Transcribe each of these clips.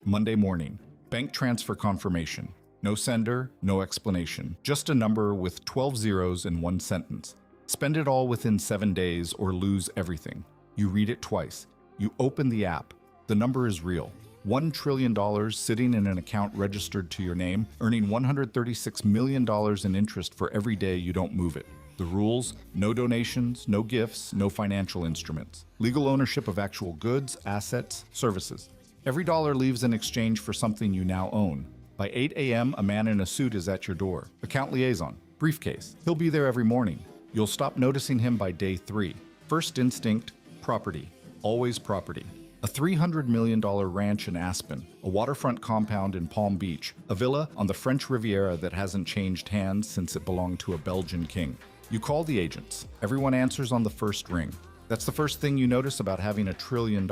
Monday morning. Bank transfer confirmation. No sender, no explanation. Just a number with 12 zeros in one sentence. Spend it all within 7 days or lose everything. You read it twice. You open the app. The number is real. $1 trillion sitting in an account registered to your name, earning $136 million in interest for every day you don't move it. The rules: no donations, no gifts, no financial instruments. Legal ownership of actual goods, assets, services. Every dollar leaves in exchange for something you now own. By 8 a.m., a man in a suit is at your door. Account liaison. Briefcase. He'll be there every morning. You'll stop noticing him by day 3. First instinct: property. Always property. A $300 million ranch in Aspen, a waterfront compound in Palm Beach, a villa on the French Riviera that hasn't changed hands since it belonged to a Belgian king. You call the agents. Everyone answers on the first ring. That's the first thing you notice about having $1 trillion.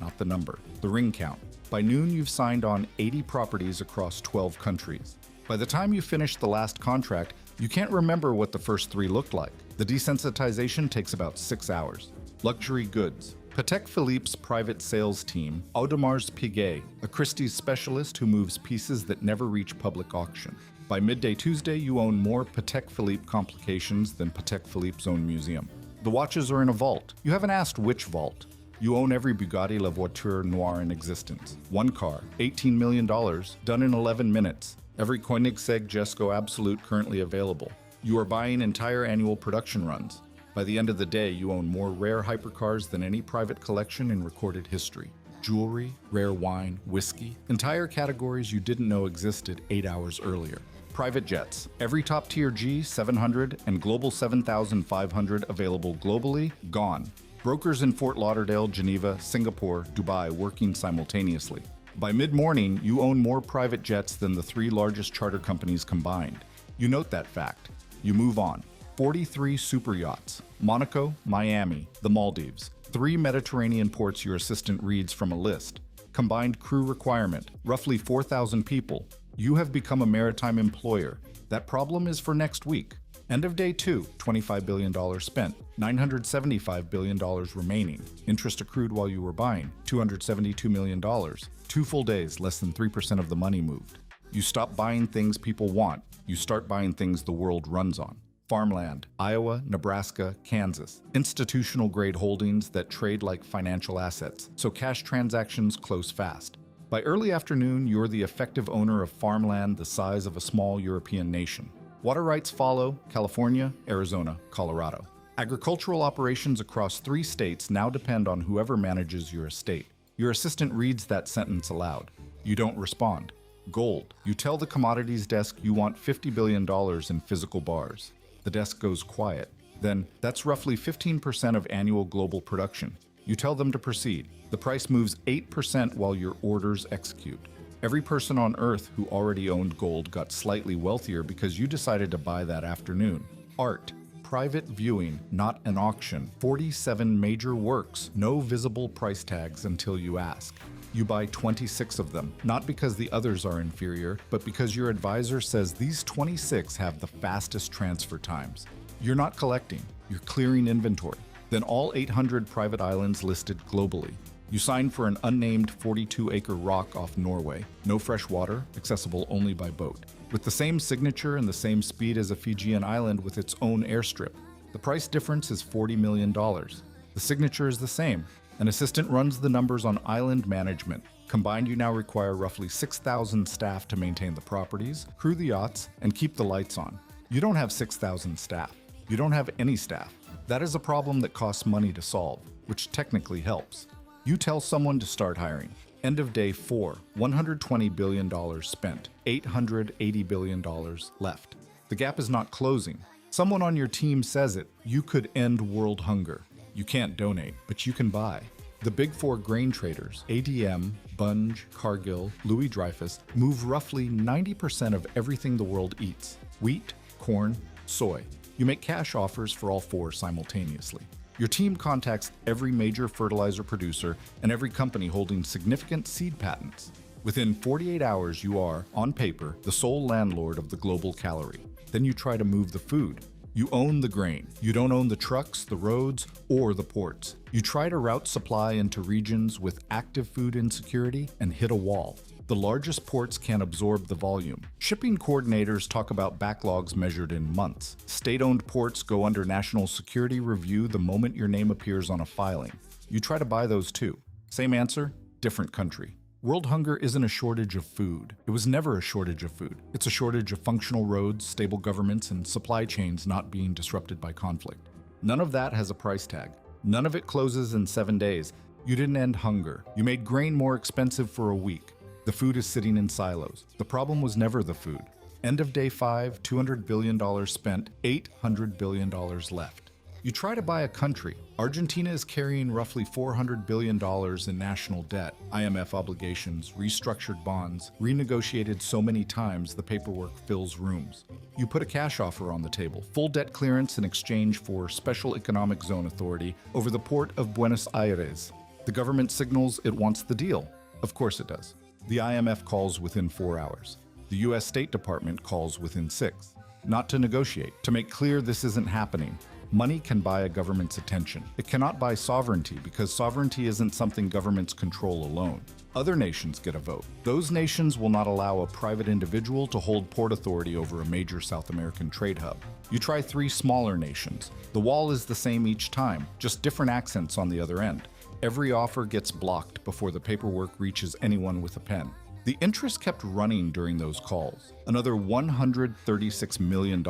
Not the number, the ring count. By noon, you've signed on 80 properties across 12 countries. By the time you finish the last contract, you can't remember what the first 3 looked like. The desensitization takes about 6 hours. Luxury goods. Patek Philippe's private sales team, Audemars Piguet, a Christie's specialist who moves pieces that never reach public auction. By midday Tuesday, you own more Patek Philippe complications than Patek Philippe's own museum. The watches are in a vault. You haven't asked which vault. You own every Bugatti La Voiture Noire in existence. One car, $18 million, done in 11 minutes. Every Koenigsegg Jesko Absolute currently available. You are buying entire annual production runs. By the end of the day, you own more rare hypercars than any private collection in recorded history. Jewelry, rare wine, whiskey, entire categories you didn't know existed 8 hours earlier. Private jets. Every top-tier G700 and Global 7500 available globally, gone. Brokers in Fort Lauderdale, Geneva, Singapore, Dubai working simultaneously. By mid-morning, you own more private jets than the 3 largest charter companies combined. You note that fact. You move on. 43 super yachts. Monaco, Miami, the Maldives. 3 Mediterranean ports your assistant reads from a list. Combined crew requirement, roughly 4,000 people. You have become a maritime employer. That problem is for next week. End of day 2, $25 billion spent, $975 billion remaining. Interest accrued while you were buying, $272 million. 2 full days, less than 3% of the money moved. You stop buying things people want. You start buying things the world runs on. Farmland, Iowa, Nebraska, Kansas. Institutional-grade holdings that trade like financial assets, so cash transactions close fast. By early afternoon, you're the effective owner of farmland the size of a small European nation. Water rights follow: California, Arizona, Colorado. Agricultural operations across 3 states now depend on whoever manages your estate. Your assistant reads that sentence aloud. You don't respond. Gold. You tell the commodities desk you want $50 billion in physical bars. The desk goes quiet. Then, that's roughly 15% of annual global production. You tell them to proceed. The price moves 8% while your orders execute. Every person on Earth who already owned gold got slightly wealthier because you decided to buy that afternoon. Art. Private viewing, not an auction. 47 major works, no visible price tags until you ask. You buy 26 of them, not because the others are inferior, but because your advisor says these 26 have the fastest transfer times. You're not collecting, you're clearing inventory. Then all 800 private islands listed globally. You sign for an unnamed 42-acre rock off Norway, no fresh water, accessible only by boat. With the same signature and the same speed as a Fijian island with its own airstrip. The price difference is $40 million. The signature is the same. An assistant runs the numbers on island management. Combined, you now require roughly 6,000 staff to maintain the properties, crew the yachts, and keep the lights on. You don't have 6,000 staff. You don't have any staff. That is a problem that costs money to solve, which technically helps. You tell someone to start hiring. End of day 4, $120 billion spent, $880 billion left. The gap is not closing. Someone on your team says it. You could end world hunger. You can't donate, but you can buy. The big 4 grain traders, ADM, Bunge, Cargill, Louis Dreyfus, move roughly 90% of everything the world eats. Wheat, corn, soy. You make cash offers for all 4 simultaneously. Your team contacts every major fertilizer producer and every company holding significant seed patents. Within 48 hours, you are, on paper, the sole landlord of the global calorie. Then you try to move the food. You own the grain. You don't own the trucks, the roads, or the ports. You try to route supply into regions with active food insecurity and hit a wall. The largest ports can't absorb the volume. Shipping coordinators talk about backlogs measured in months. State-owned ports go under national security review the moment your name appears on a filing. You try to buy those too. Same answer, different country. World hunger isn't a shortage of food. It was never a shortage of food. It's a shortage of functional roads, stable governments, and supply chains not being disrupted by conflict. None of that has a price tag. None of it closes in 7 days. You didn't end hunger. You made grain more expensive for a week. The food is sitting in silos. The problem was never the food. End of day 5, $200 billion spent, $800 billion left. You try to buy a country. Argentina is carrying roughly $400 billion in national debt, IMF obligations, restructured bonds, renegotiated so many times the paperwork fills rooms. You put a cash offer on the table, full debt clearance in exchange for special economic zone authority over the port of Buenos Aires. The government signals it wants the deal. Of course it does. The IMF calls within 4 hours. The US State Department calls within 6. Not to negotiate, to make clear this isn't happening. Money can buy a government's attention. It cannot buy sovereignty because sovereignty isn't something governments control alone. Other nations get a vote. Those nations will not allow a private individual to hold port authority over a major South American trade hub. You try 3 smaller nations. The wall is the same each time, just different accents on the other end. Every offer gets blocked before the paperwork reaches anyone with a pen. The interest kept running during those calls. Another $136 million,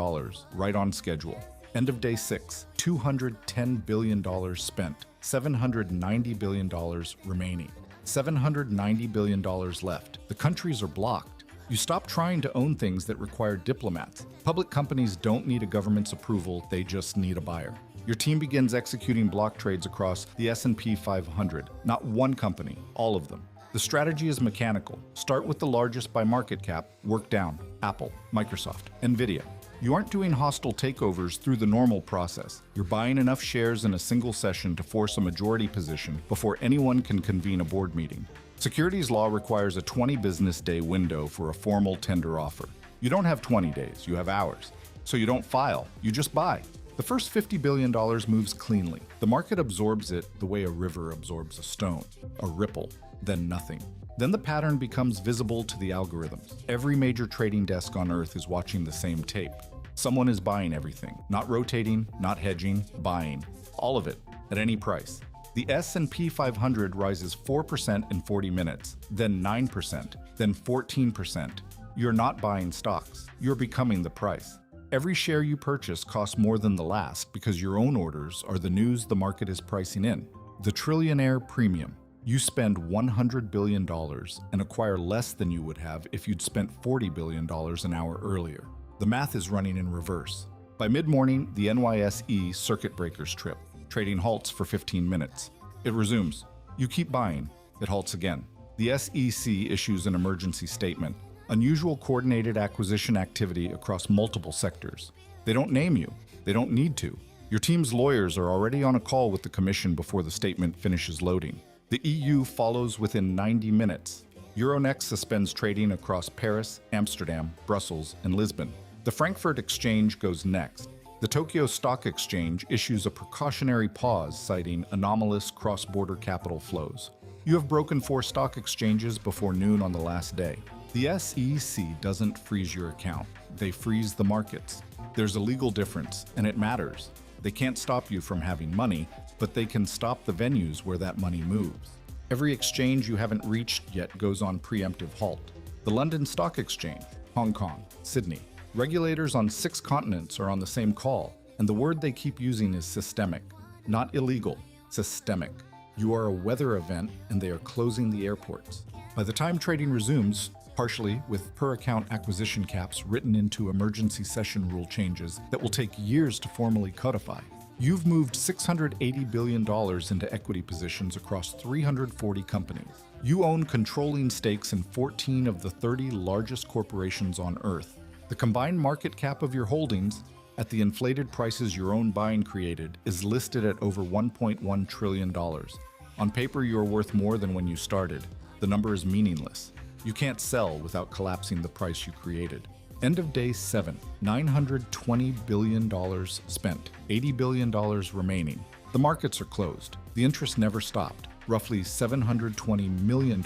right on schedule. End of day 6, $210 billion spent, $790 billion remaining. $790 billion left. The countries are blocked. You stop trying to own things that require diplomats. Public companies don't need a government's approval, they just need a buyer. Your team begins executing block trades across the S&P 500. Not one company, all of them. The strategy is mechanical. Start with the largest by market cap, work down. Apple, Microsoft, Nvidia. You aren't doing hostile takeovers through the normal process. You're buying enough shares in a single session to force a majority position before anyone can convene a board meeting. Securities law requires a 20 business day window for a formal tender offer. You don't have 20 days, you have hours. So you don't file, you just buy. The first $50 billion moves cleanly. The market absorbs it the way a river absorbs a stone, a ripple, then nothing. Then the pattern becomes visible to the algorithms. Every major trading desk on Earth is watching the same tape. Someone is buying everything, not rotating, not hedging, buying. All of it, at any price. The S&P 500 rises 4% in 40 minutes, then 9%, then 14%. You're not buying stocks, you're becoming the price. Every share you purchase costs more than the last because your own orders are the news the market is pricing in. The trillionaire premium. You spend $100 billion and acquire less than you would have if you'd spent $40 billion an hour earlier. The math is running in reverse. By mid-morning, the NYSE circuit breakers trip. Trading halts for 15 minutes. It resumes. You keep buying. It halts again. The SEC issues an emergency statement. Unusual coordinated acquisition activity across multiple sectors. They don't name you. They don't need to. Your team's lawyers are already on a call with the commission before the statement finishes loading. The EU follows within 90 minutes. Euronext suspends trading across Paris, Amsterdam, Brussels, and Lisbon. The Frankfurt Exchange goes next. The Tokyo Stock Exchange issues a precautionary pause citing anomalous cross-border capital flows. You have broken 4 stock exchanges before noon on the last day. The SEC doesn't freeze your account. They freeze the markets. There's a legal difference, and it matters. They can't stop you from having money, but they can stop the venues where that money moves. Every exchange you haven't reached yet goes on preemptive halt. The London Stock Exchange, Hong Kong, Sydney. Regulators on 6 continents are on the same call, and the word they keep using is systemic. Not illegal, systemic. You are a weather event, and they are closing the airports. By the time trading resumes, partially with per-account acquisition caps written into emergency session rule changes that will take years to formally codify, you've moved $680 billion into equity positions across 340 companies. You own controlling stakes in 14 of the 30 largest corporations on Earth. The combined market cap of your holdings, at the inflated prices your own buying created, is listed at over $1.1 trillion. On paper, you are worth more than when you started. The number is meaningless. You can't sell without collapsing the price you created. End of day 7, $920 billion spent, $80 billion remaining. The markets are closed. The interest never stopped. Roughly $720 million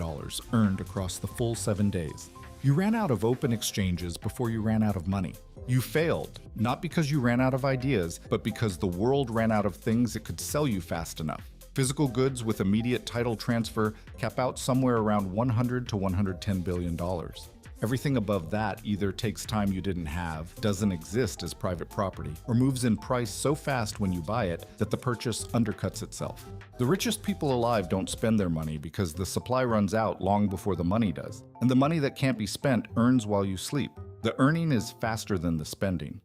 earned across the full 7 days. You ran out of open exchanges before you ran out of money. You failed, not because you ran out of ideas, but because the world ran out of things it could sell you fast enough. Physical goods with immediate title transfer cap out somewhere around $100 to $110 billion. Everything above that either takes time you didn't have, doesn't exist as private property, or moves in price so fast when you buy it that the purchase undercuts itself. The richest people alive don't spend their money because the supply runs out long before the money does, and the money that can't be spent earns while you sleep. The earning is faster than the spending.